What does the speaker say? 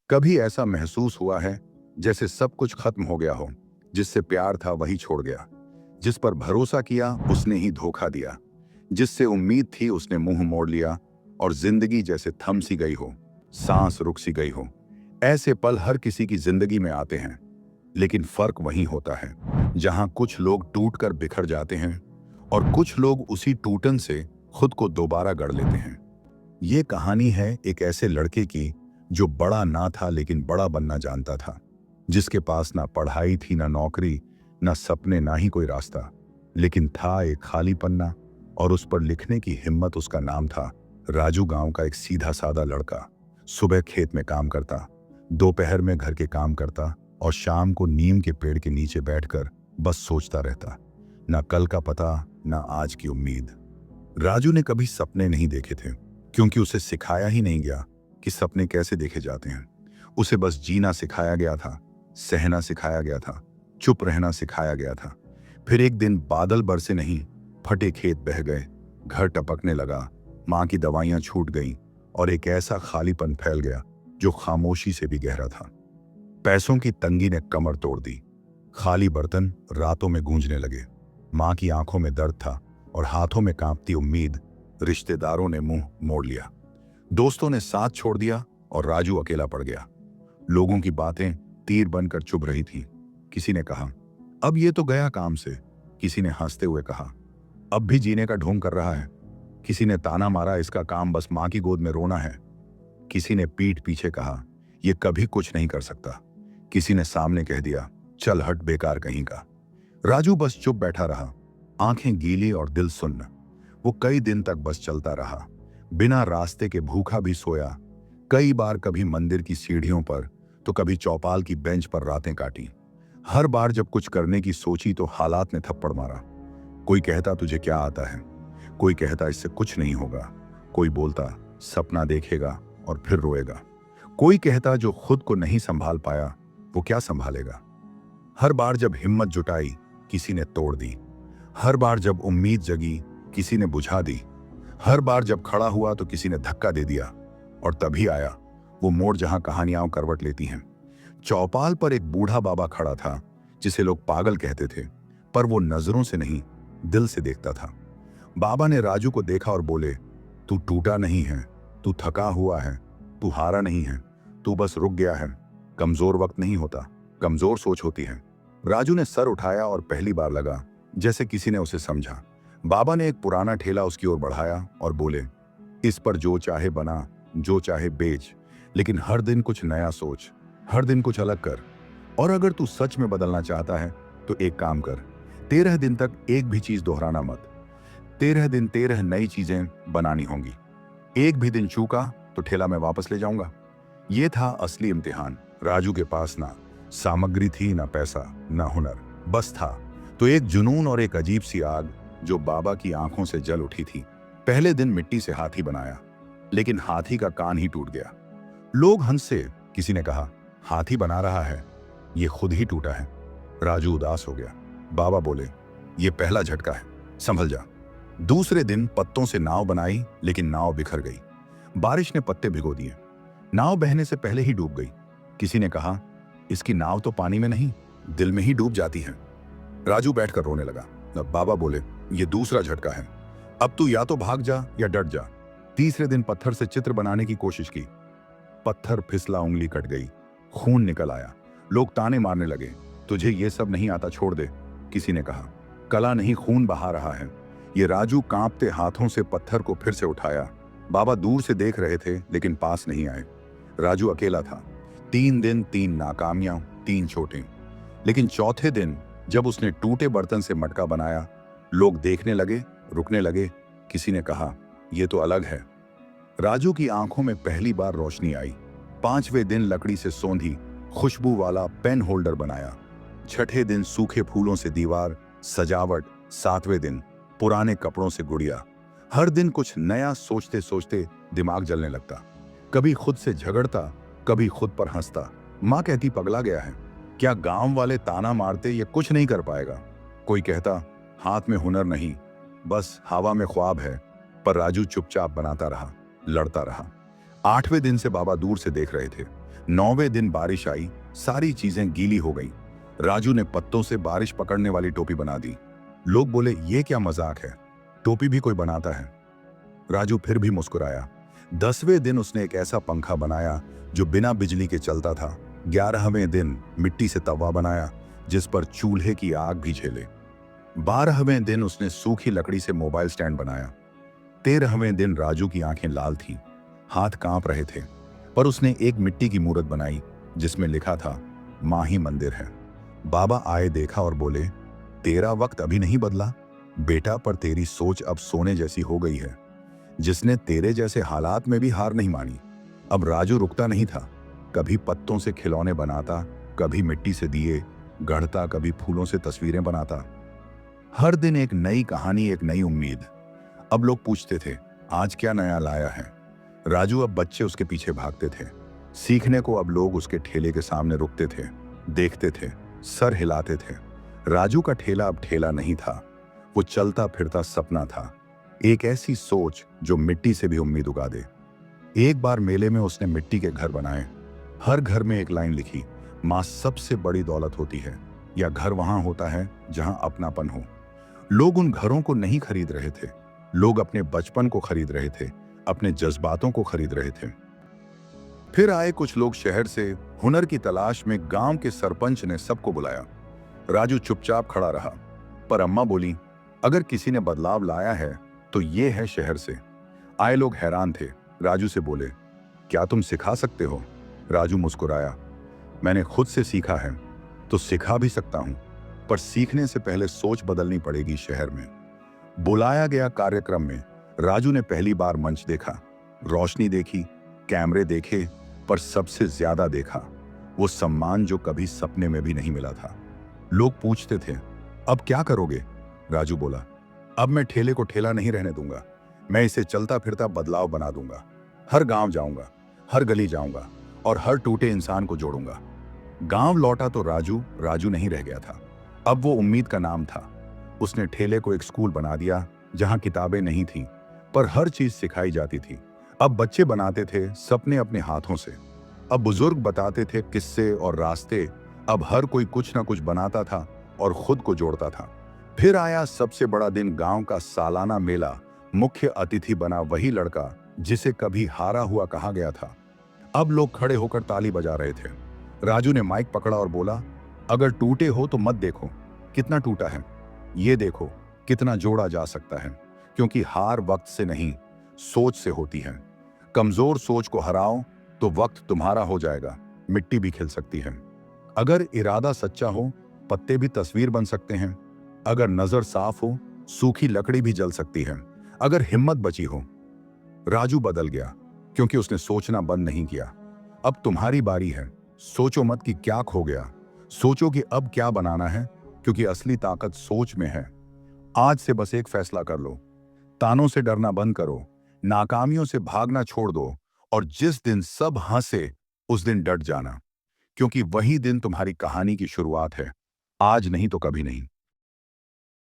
कभी ऐसा महसूस हुआ है जैसे सब कुछ खत्म हो गया हो। जिससे प्यार था वही छोड़ गया, जिस पर भरोसा किया उसने ही धोखा दिया, जिससे उम्मीद थी उसने मुंह मोड़ लिया, और जिंदगी जैसे थम सी गई हो, सांस रुक सी गई हो। ऐसे पल हर किसी की जिंदगी में आते हैं, लेकिन फर्क वही होता है जहां कुछ लोग टूटकर बिखर जाते हैं और कुछ लोग उसी टूटन से खुद को दोबारा गढ़ लेते हैं। ये कहानी है एक ऐसे लड़के की जो बड़ा ना था लेकिन बड़ा बनना जानता था, जिसके पास ना पढ़ाई थी, ना नौकरी, ना सपने, ना ही कोई रास्ता, लेकिन था एक खाली पन्ना, और उस पर लिखने की हिम्मत। उसका नाम था राजू। गांव का एक सीधा सादा लड़का। सुबह खेत में काम करता, दोपहर में घर के काम करता, और शाम को नीम के पेड़ के नीचे बैठकर बस सोचता रहता। ना कल का पता, ना आज की उम्मीद। राजू ने कभी सपने नहीं देखे थे, क्योंकि उसे सिखाया ही नहीं गया कि सपने कैसे देखे जाते हैं। उसे बस जीना सिखाया गया था, सहना सिखाया गया था, चुप रहना सिखाया गया था। फिर एक दिन बादल बरसे नहीं, फटे खेत बह गए, घर टपकने लगा, माँ की दवाइयां छूट गईं, और एक ऐसा खालीपन फैल गया जो खामोशी से भी गहरा था। पैसों की तंगी ने कमर तोड़ दी, खाली बर्तन रातों में गूंजने लगे, माँ की आंखों में दर्द था और हाथों में कांपती उम्मीद। रिश्तेदारों ने मुंह मोड़ लिया, दोस्तों ने साथ छोड़ दिया, और राजू अकेला पड़ गया। लोगों की बातें तीर बनकर चुभ रही थी। किसी ने कहा, अब ये तो गया काम से। किसी ने हंसते हुए कहा, अब भी जीने का ढोंग कर रहा है। किसी ने ताना मारा, इसका काम बस मां की गोद में रोना है। किसी ने पीठ पीछे कहा, ये कभी कुछ नहीं कर सकता। किसी ने सामने कह दिया, चल हट, बेकार कहीं का। राजू बस चुप बैठा रहा, आंखें गीली और दिल सुन्न। वो कई दिन तक बस चलता रहा, बिना रास्ते के भूखा भी सोया। कई बार कभी मंदिर की सीढ़ियों पर, तो कभी चौपाल की बेंच पर रातें काटी। हर बार जब कुछ करने की सोची तो हालात ने थप्पड़ मारा। कोई कहता तुझे क्या आता है, कोई कहता इससे कुछ नहीं होगा, कोई बोलता सपना देखेगा और फिर रोएगा, कोई कहता जो खुद को नहीं संभाल पाया वो क्या संभालेगा। हर बार जब हिम्मत जुटाई किसी ने तोड़ दी, हर बार जब उम्मीद जगी किसी ने बुझा दी, हर बार जब खड़ा हुआ तो किसी ने धक्का दे दिया। और तभी आया वो मोड़ जहां कहानियां करवट लेती हैं। चौपाल पर एक बूढ़ा बाबा खड़ा था, जिसे लोग पागल कहते थे, पर वो नजरों से नहीं, दिल से देखता था। बाबा ने राजू को देखा और बोले, तू टूटा नहीं है, तू थका हुआ है, तू हारा नहीं है, तू बस रुक गया है। कमजोर वक्त नहीं होता, कमजोर सोच होती है। राजू ने सर उठाया और पहली बार लगा जैसे किसी ने उसे समझा। बाबा ने एक पुराना ठेला उसकी ओर बढ़ाया और बोले, इस पर जो चाहे बना, जो चाहे बेच, लेकिन हर दिन कुछ नया सोच, हर दिन कुछ अलग कर। और अगर तू सच में बदलना चाहता है तो एक काम कर, 13 दिन तक एक भी चीज दोहराना मत। 13 दिन 13 नई चीजें बनानी होंगी। एक भी दिन चूका तो ठेला मैं वापस ले जाऊंगा। ये था असली इम्तिहान। राजू के पास ना सामग्री थी, ना पैसा, ना हुनर, बस था तो एक जुनून और एक अजीब सी आग जो बाबा की आंखों से जल उठी थी। पहले दिन मिट्टी से हाथी बनाया, लेकिन हाथी का कान ही टूट गया। लोग हंसे। किसी ने कहा, हाथी बना रहा है, ये खुद ही टूटा है। राजू उदास हो गया। बाबा बोले, ये पहला झटका है, संभल जा। दूसरे दिन पत्तों से नाव बनाई, लेकिन नाव बिखर गई। बारिश ने पत्ते भिगो दिए, नाव बहने से पहले ही डूब गई। किसी ने कहा, इसकी नाव तो पानी में नहीं, दिल में ही डूब जाती है। राजू बैठकर रोने लगा। बाबा बोले, ये दूसरा झटका है, अब तू या तो भाग जा या डट जा। तीसरे दिन पत्थर से चित्र बनाने की कोशिश की, पत्थर फिसला, उंगली कट गई, खून निकल आया। लोग ताने मारने लगे, तुझे ये सब नहीं आता, छोड़ दे। किसी ने कहा, कला नहीं, खून बहा रहा है। ये राजू कांपते हाथों से पत्थर को फिर से उठाया। बाबा दूर से देख रहे थे, लेकिन पास नहीं आए। राजू अकेला था। 3 दिन, 3 नाकामियां, 3 चोटें। लेकिन चौथे दिन जब उसने टूटे बर्तन से मटका बनाया, लोग देखने लगे, रुकने लगे। किसी ने कहा, यह तो अलग है। राजू की आंखों में पहली बार रोशनी आई। 5वें दिन लकड़ी से सौंधी खुशबू वाला पेन होल्डर बनाया। 6ठे दिन सूखे फूलों से दीवार सजावट। 7वें दिन पुराने कपड़ों से गुड़िया। हर दिन कुछ नया सोचते सोचते दिमाग जलने लगता। कभी खुद से झगड़ता, कभी खुद पर हंसता। माँ कहती, पगला गया है, क्या गांव वाले ताना मारते, ये कुछ नहीं कर पाएगा। कोई कहता, हाथ में हुनर नहीं, बस हवा में ख्वाब है। पर राजू चुपचाप बनाता रहा, लड़ता रहा। 8वें दिन से बाबा दूर से देख रहे थे। 9वें दिन बारिश आई, सारी चीजें गीली हो गई। राजू ने पत्तों से बारिश पकड़ने वाली टोपी बना दी। लोग बोले, ये क्या मजाक है, टोपी भी कोई बनाता है। राजू फिर भी मुस्कुराया। 10वें दिन उसने एक ऐसा पंखा बनाया जो बिना बिजली के चलता था। 11वें दिन मिट्टी से तवा बनाया जिस पर चूल्हे की आग भी झेले। 12वें दिन उसने सूखी लकड़ी से मोबाइल स्टैंड बनाया। 13वें दिन राजू की आंखें लाल थीं, हाथ कांप रहे थे, पर उसने एक मिट्टी की मूर्त बनाई जिसमें लिखा था, मां ही मंदिर है। बाबा आए, देखा और बोले, तेरा वक्त अभी नहीं बदला बेटा, पर तेरी सोच अब सोने जैसी हो गई है। जिसने तेरे जैसे हालात में भी हार नहीं मानी। अब राजू रुकता नहीं था। कभी पत्तों से खिलौने बनाता, कभी मिट्टी से दिए गढ़ता, कभी फूलों से तस्वीरें बनाता। हर दिन एक नई कहानी, एक नई उम्मीद। अब लोग पूछते थे, आज क्या नया लाया है। राजू अब बच्चे उसके पीछे भागते थे। सीखने को अब लोग उसके ठेले के सामने रुकते थे, देखते थे, सर हिलाते थे। राजू का ठेला अब ठेला नहीं था, वो चलता फिरता सपना था। एक ऐसी सोच जो मिट्टी से भी उम्मीद उगा दे। एक बार मेले में उसने मिट्टी के घर बनाए। हर घर में एक लाइन लिखी, मां सबसे बड़ी दौलत होती है, या घर वहां होता है जहां अपनापन हो। लोग उन घरों को नहीं खरीद रहे थे, लोग अपने बचपन को खरीद रहे थे, अपने जज्बातों को खरीद रहे थे। फिर आए कुछ लोग शहर से, हुनर की तलाश में। गांव के सरपंच ने सबको बुलाया। राजू चुपचाप खड़ा रहा, पर अम्मा बोली, अगर किसी ने बदलाव लाया है तो ये है शहर से। आए लोग हैरान थे। राजू से बोले, क्या तुम सिखा सकते हो? राजू मुस्कुराया, मैंने खुद से सीखा है तो सिखा भी सकता हूं, पर सीखने से पहले सोच बदलनी पड़ेगी शहर में। बुलाया गया कार्यक्रम में राजू ने पहली बार मंच देखा, रोशनी देखी, कैमरे देखे, पर सबसे ज्यादा देखा वो सम्मान जो कभी सपने में भी नहीं मिला था। लोग पूछते थे, अब क्या करोगे? राजू बोला, अब मैं ठेले को ठेला नहीं रहने दूंगा, मैं इसे चलता फिरता बदलाव बना दूंगा। हर गांव जाऊंगा, हर गली जाऊंगा और हर टूटे इंसान को जोड़ूंगा। गांव लौटा तो राजू राजू नहीं रह गया था, अब वो उम्मीद का नाम था। उसने ठेले को एक स्कूल बना दिया जहां किताबें नहीं थीं, पर हर चीज सिखाई जाती थी। अब बच्चे बनाते थे सपने अपने हाथों से, अब बुजुर्ग बताते थे किस्से और रास्ते, अब हर कोई कुछ ना कुछ बनाता था और खुद को जोड़ता था। फिर आया सबसे बड़ा दिन, गांव का सालाना मेला। मुख्य अतिथि बना वही लड़का जिसे कभी हारा हुआ कहा गया था। अब लोग खड़े होकर ताली बजा रहे थे। राजू ने माइक पकड़ा और बोला, अगर टूटे हो तो मत देखो कितना टूटा है, ये देखो कितना जोड़ा जा सकता है। क्योंकि हार वक्त से नहीं, सोच से होती है। कमजोर सोच को हराओ तो वक्त तुम्हारा हो जाएगा, मिट्टी भी खिल सकती है। अगर इरादा सच्चा हो, पत्ते भी तस्वीर बन सकते हैं। अगर नजर साफ हो, सूखी लकड़ी भी जल सकती है। अगर हिम्मत बची हो। राजू बदल गया क्योंकि उसने सोचना बंद नहीं किया। अब तुम्हारी बारी है। सोचो मत कि क्या खो गया, सोचो कि अब क्या बनाना है, क्योंकि असली ताकत सोच में है। आज से बस एक फैसला कर लो, तानों से डरना बंद करो, नाकामियों से भागना छोड़ दो, और जिस दिन सब हंसे उस दिन डट जाना, क्योंकि वही दिन तुम्हारी कहानी की शुरुआत है, आज नहीं तो कभी नहीं।